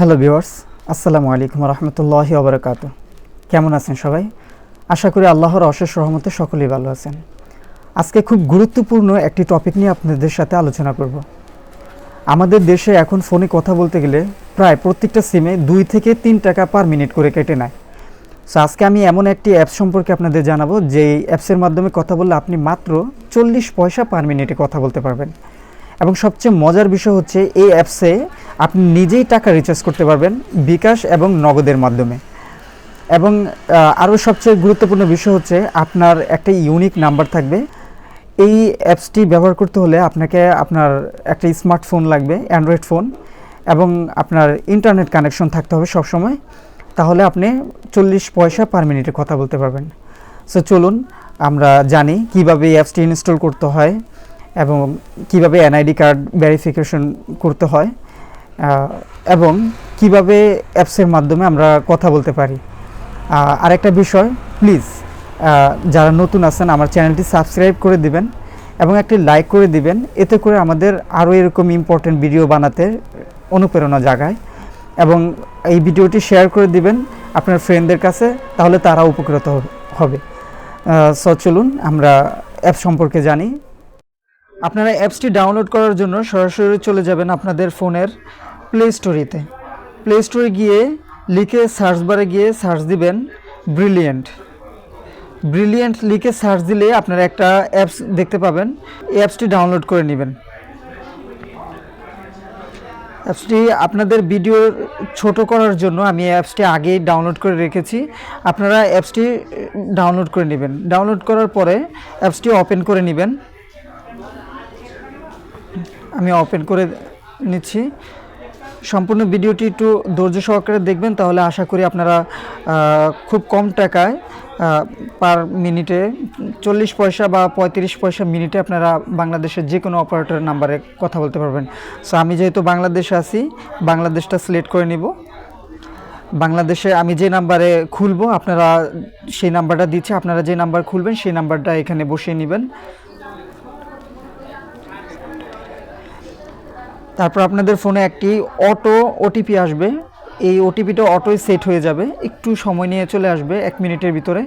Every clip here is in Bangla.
হ্যালো ভিউয়ার্স, আসসালামু আলাইকুম রহমতুল্লাহি ওবরাকাতুহ। কেমন আছেন সবাই? আশা করি আল্লাহর অশেষ রহমতে সকলেই ভালো আছেন। আজকে খুব গুরুত্বপূর্ণ একটি টপিক নিয়ে আপনাদের সাথে আলোচনা করব। আমাদের দেশে এখন ফোনে কথা বলতে গেলে প্রায় প্রত্যেকটা সিমে 2 থেকে 3 টাকা পার মিনিট করে কেটে নেয়। সো আজকে আমি এমন একটি অ্যাপস সম্পর্কে আপনাদের জানাবো যে অ্যাপসের মাধ্যমে কথা বললে আপনি মাত্র 40 পয়সা পার মিনিটে কথা বলতে পারবেন। এবং সবচেয়ে মজার বিষয় হচ্ছে এই অ্যাপসে আপনি নিজেই টাকা রিচার্জ করতে পারবেন বিকাশ এবং নগদের মাধ্যমে। এবং আরও সবচেয়ে গুরুত্বপূর্ণ বিষয় হচ্ছে আপনার একটা ইউনিক নাম্বার থাকবে। এই অ্যাপসটি ব্যবহার করতে হলে আপনাকে আপনার একটা স্মার্টফোন লাগবে, অ্যান্ড্রয়েড ফোন, এবং আপনার ইন্টারনেট কানেকশন থাকতে হবে সবসময়। তাহলে আপনি 40 পয়সা পার মিনিটে কথা বলতে পারবেন। সো চলুন আমরা জানি কিভাবে এই অ্যাপসটি ইনস্টল করতে হয় এবং কিভাবে এনআইডি কার্ড ভেরিফিকেশন করতে হয় এবং কিভাবে অ্যাপসের মাধ্যমে আমরা কথা বলতে পারি। আরেকটা বিষয়, প্লিজ যারা নতুন আছেন আমার চ্যানেলটি সাবস্ক্রাইব করে দিবেন এবং একটি লাইক করে দিবেন। এতে করে আমাদের আরও এরকম ইম্পর্টেন্ট ভিডিও বানাতে অনুপ্রেরণা জাগায়। এবং এই ভিডিওটি শেয়ার করে দিবেন আপনার ফ্রেন্ডদের কাছে, তাহলে তারা উপকৃত হবে। সো চলুন আমরা অ্যাপ সম্পর্কে জানি। আপনারা অ্যাপসটি ডাউনলোড করার জন্য সরাসরি চলে যাবেন আপনাদের ফোনের প্লে স্টোরিতে। প্লে স্টোরে গিয়ে লিখে সার্চ বারে গিয়ে সার্চ দিবেন ব্রিলিয়েন্ট লিখে সার্চ দিলে আপনারা একটা অ্যাপস দেখতে পাবেন। এই অ্যাপসটি ডাউনলোড করে নেবেন। অ্যাপসটি আপনাদের ভিডিও ছোট করার জন্য আমি অ্যাপসটি আগেই ডাউনলোড করে রেখেছি। আপনারা অ্যাপসটি ডাউনলোড করে নেবেন। ডাউনলোড করার পরে অ্যাপসটি ওপেন করে নেবেন। আমি ওপেন করে নিচ্ছি। সম্পূর্ণ ভিডিওটি একটু ধৈর্য সহকারে দেখবেন, তাহলে আশা করি আপনারা খুব কম টাকায় পার মিনিটে 40 পয়সা বা 35 পয়সা মিনিটে আপনারা বাংলাদেশের যে কোনো অপারেটরের নাম্বারে কথা বলতে পারবেন। সো আমি যেহেতু বাংলাদেশে আছি, বাংলাদেশটা সিলেক্ট করে নিব। বাংলাদেশে আমি যে নাম্বারে খুলবো আপনারা সেই নাম্বারটা দিচ্ছে, আপনারা যে নাম্বার খুলবেন সেই নাম্বারটা এখানে বসিয়ে নেবেন। তারপর আপনাদের ফোনে একটি অটো ওটিপি আসবে। এই ওটিপিটা অটোই সেট হয়ে যাবে, একটু সময় নিয়ে চলে আসবে 1 মিনিটের ভিতরে।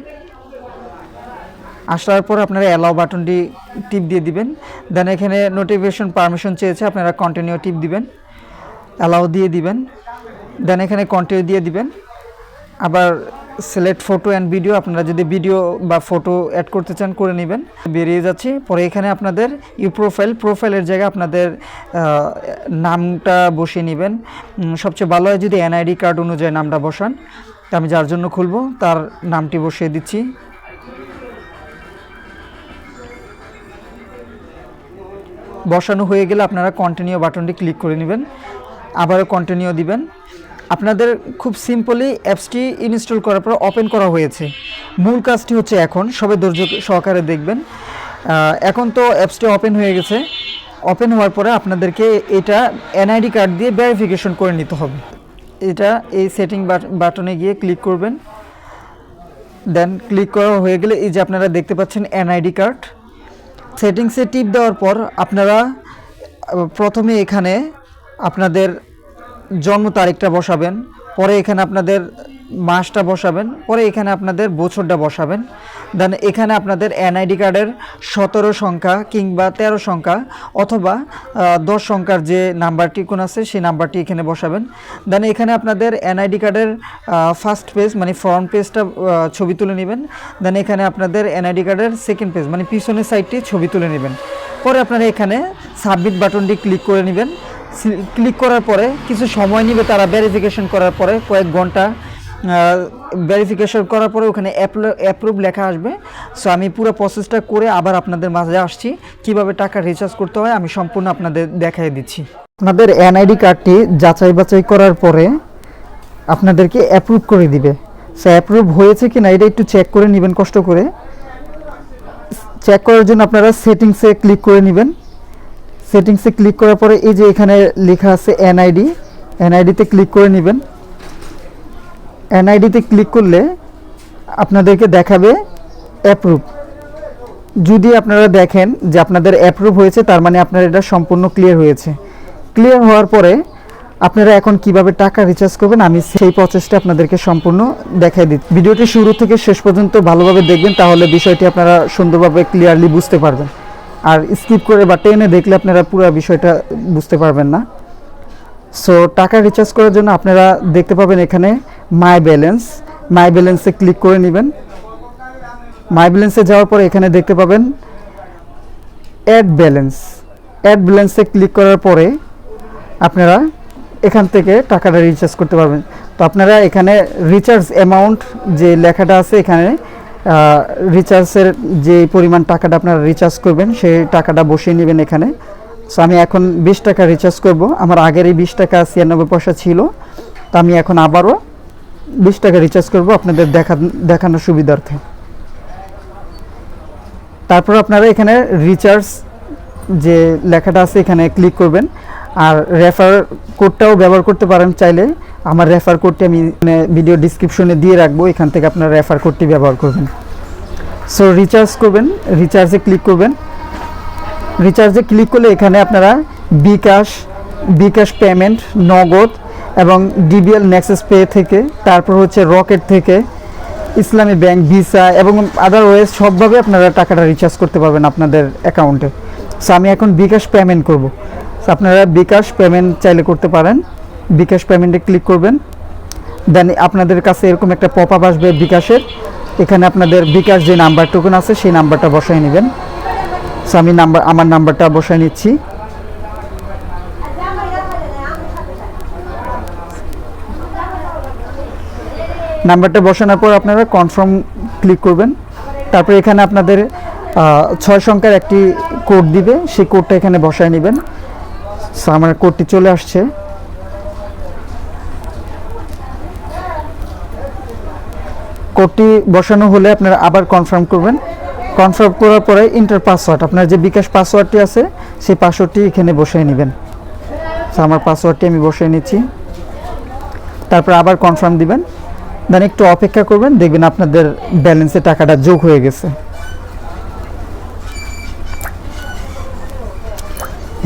আসার পর আপনারা অ্যালাউ বাটনটি টিপ দিয়ে দিবেন। দেন এখানে নোটিফিকেশন পারমিশন চেয়েছে, আপনারা কন্টিনিউ টিপ দিবেন, অ্যালাউ দিয়ে দিবেন। দেন এখানে কন্টিনিউ দিয়ে দিবেন। আবার সিলেক্ট ফটো অ্যান্ড ভিডিও, আপনারা যদি ভিডিও বা ফটো অ্যাড করতে চান করে নেবেন। বেরিয়ে যাচ্ছি। পরে এখানে আপনাদের প্রোফাইলের জায়গায় আপনাদের নামটা বসিয়ে নেবেন। সবচেয়ে ভালো হয় যদি এনআইডি কার্ড অনুযায়ী নামটা বসান। আমি যার জন্য খুলবো তার নামটি বসিয়ে দিচ্ছি। বসানো হয়ে গেলে আপনারা কন্টিনিউ বাটনটি ক্লিক করে নেবেন, আবারও কন্টিনিউ দিবেন। আপনাদের খুব সিম্পলি অ্যাপসটি ইনস্টল করার পর ওপেন করা হয়েছে। মূল কাজটি হচ্ছে এখন সবাই ধৈর্য সহকারে দেখবেন। এখন তো অ্যাপসটি ওপেন হয়ে গেছে। ওপেন হওয়ার পরে আপনাদেরকে এটা এনআইডি কার্ড দিয়ে ভেরিফিকেশন করে নিতে হবে। এটা এই সেটিং বাটনে গিয়ে ক্লিক করবেন। দেন ক্লিক করা হয়ে গেলে এই যে আপনারা দেখতে পাচ্ছেন এনআইডি কার্ড। সেটিংসে টিপ দেওয়ার পর আপনারা প্রথমে এখানে আপনাদের জন্ম তারিখটা বসাবেন, পরে এখানে আপনাদের মাসটা বসাবেন, পরে এখানে আপনাদের বছরটা বসাবেন। দেন এখানে আপনাদের এনআইডি কার্ডের 17 সংখ্যা কিংবা 13 সংখ্যা অথবা 10 সংখ্যার যে নাম্বারটি কোন আছে সেই নাম্বারটি এখানে বসাবেন। দেন এখানে আপনাদের এনআইডি কার্ডের ফার্স্ট পেজ মানে ফ্রন্ট পেজটা ছবি তুলে নেবেন। দেন এখানে আপনাদের এনআইডি কার্ডের সেকেন্ড পেজ মানে পিছনের সাইডটি ছবি তুলে নেবেন। পরে আপনারা এখানে সাবমিট বাটনটি ক্লিক করে নেবেন। ক্লিক করার পরে কিছু সময় নেবে তারা ভেরিফিকেশন করার পরে, কয়েক ঘন্টা ভেরিফিকেশন করার পরে ওখানে অ্যাপ্রুভ লেখা আসবে। সো আমি পুরো প্রসেসটা করে আবার আপনাদের মাঝে আসছি, কিভাবে টাকা রিচার্জ করতে হয় আমি সম্পূর্ণ আপনাদের দেখাই দিচ্ছি। আপনাদের এনআইডি কার্ডটি যাচাই বাছাই করার পরে আপনাদেরকে অ্যাপ্রুভ করে দিবে। সো অ্যাপ্রুভ হয়েছে কি না এটা একটু চেক করে নেবেন কষ্ট করে। চেক করার জন্য আপনারা সেটিংসে ক্লিক করে নেবেন। সেটিংসে ক্লিক করার পরে এই যে এখানে লেখা আছে এনআইডিতে ক্লিক করে নেবেন। এনআইডিতে ক্লিক করলে আপনাদেরকে দেখাবে অ্যাপ্রুভ। যদি আপনারা দেখেন যে আপনাদের অ্যাপ্রুভ হয়েছে তার মানে আপনার এটা সম্পূর্ণ ক্লিয়ার হয়েছে। ক্লিয়ার হওয়ার পরে আপনারা এখন কিভাবে টাকা রিচার্জ করবেন আমি সেই প্রসেসটা আপনাদেরকে সম্পূর্ণ দেখাই দিই। ভিডিওটি শুরু থেকে শেষ পর্যন্ত ভালোভাবে দেখবেন, তাহলে বিষয়টি আপনারা সুন্দরভাবে ক্লিয়ারলি বুঝতে পারবেন। আর স্কিপ করে বা টেনে দেখলে আপনারা পুরো বিষয়টা বুঝতে পারবেন না। সো টাকা রিচার্জ করার জন্য আপনারা দেখতে পাবেন এখানে মাই ব্যালেন্সে ক্লিক করে নেবেন। মাই ব্যালেন্সে যাওয়ার পরে এখানে দেখতে পাবেন অ্যাড ব্যালেন্সে ক্লিক করার পরে আপনারা এখান থেকে টাকাটা রিচার্জ করতে পারবেন। তো আপনারা এখানে রিচার্জ অ্যামাউন্ট যে লেখাটা আছে, এখানে রিচার্জের যে পরিমাণ টাকাটা আপনারা রিচার্জ করবেন সেই টাকাটা বসিয়ে নেবেন এখানে। সো আমি এখন 20 টাকা রিচার্জ করব। আমার আগের এই 20 টাকা 96 পয়সা ছিল, তো আমি এখন আবারও 20 টাকা রিচার্জ করব আপনাদের দেখানোর সুবিধার্থে। তারপর আপনারা এখানে রিচার্জ যে লেখাটা আছে এখানে ক্লিক করবেন। আর রেফার কোডটাও ব্যবহার করতে পারেন চাইলে। আমার রেফার কোডটি আমি ভিডিও ডিসক্রিপশনে দিয়ে রাখবো, এখান থেকে আপনারা রেফার কোডটি ব্যবহার করবেন। সো রিচার্জ করবেন, রিচার্জে ক্লিক করবেন। রিচার্জে ক্লিক করলে এখানে আপনারা বিকাশ পেমেন্ট, নগদ এবং ডিবিএল নেক্সাস পে থেকে, তারপর হচ্ছে রকেট থেকে, ইসলামী ব্যাংক, ভিসা এবং আদারওয়াইজ সবভাবে আপনারা টাকাটা রিচার্জ করতে পারবেন আপনাদের অ্যাকাউন্টে। সো আমি এখন বিকাশ পেমেন্ট করব। সো আপনারা বিকাশ পেমেন্ট চাইলে করতে পারেন। বিকাশ পেমেন্টে ক্লিক করবেন। দেন আপনাদের কাছে এরকম একটা পপ আপ আসবে বিকাশের। এখানে আপনাদের বিকাশ যে নাম্বার টোকেন আছে সেই নাম্বারটা বসাই নেবেন। সো আমি আমার নাম্বারটা বসাই নিচ্ছি। নাম্বারটা বসানোর পর আপনারা কনফার্ম ক্লিক করবেন। তারপর এখানে আপনাদের 6 সংখ্যার একটি কোড দিবে, সেই কোডটা এখানে বসায় নেবেন। সো আমার কোডটি চলে আসছে। কোডটি বসানো হলে আপনারা আবার কনফার্ম করবেন। কনফার্ম করার পরে ইন্টার পাসওয়ার্ড, আপনার যে বিকাশ পাসওয়ার্ডটি আছে সেই পাসওয়ার্ডটি এখানে বসায় নেবেন। সো আমার পাসওয়ার্ডটি আমি বসিয়ে নিচ্ছি। তারপর আবার কনফার্ম দিবেন। দেন একটু অপেক্ষা করবেন, দেখবেন আপনাদের ব্যালেন্সে টাকাটা যোগ হয়ে গেছে।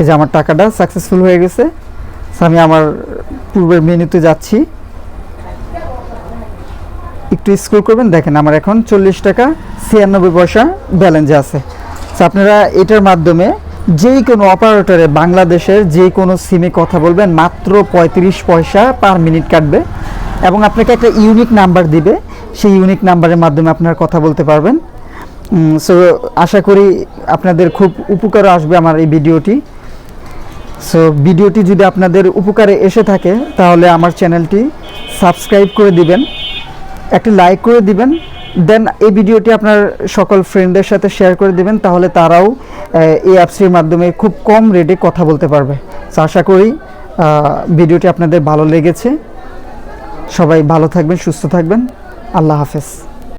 এই যে আমার টাকাটা সাকসেসফুল হয়ে গেছে। আমি আমার পূর্বের মেনুতে যাচ্ছি, একটু স্ক্রল করবেন, দেখেন আমার এখন 40 টাকা 96 পয়সা ব্যালেন্সে আছে। সো আপনারা এটার মাধ্যমে যেই কোনো অপারেটরে বাংলাদেশের যে কোনো সিমে কথা বলবেন, মাত্র 35 পয়সা পার মিনিট কাটবে এবং আপনাকে একটা ইউনিক নাম্বার দিবে, সেই ইউনিক নাম্বারের মাধ্যমে আপনারা কথা বলতে পারবেন। সো আশা করি আপনাদের খুব উপকার আসবে আমার এই ভিডিওটি। সো ভিডিওটি যদি আপনাদের উপকারে এসে থাকে তাহলে আমার চ্যানেলটি সাবস্ক্রাইব করে দিবেন, একটি লাইক করে দিবেন। দেন এই ভিডিওটি আপনার সকল ফ্রেন্ডদের সাথে শেয়ার করে দিবেন, তাহলে তারাও এই অ্যাপসটির মাধ্যমে খুব কম রেটে কথা বলতে পারবে। সো আশা করি ভিডিওটি আপনাদের ভালো লেগেছে। সবাই ভালো থাকবেন, সুস্থ থাকবেন। আল্লাহ হাফেজ।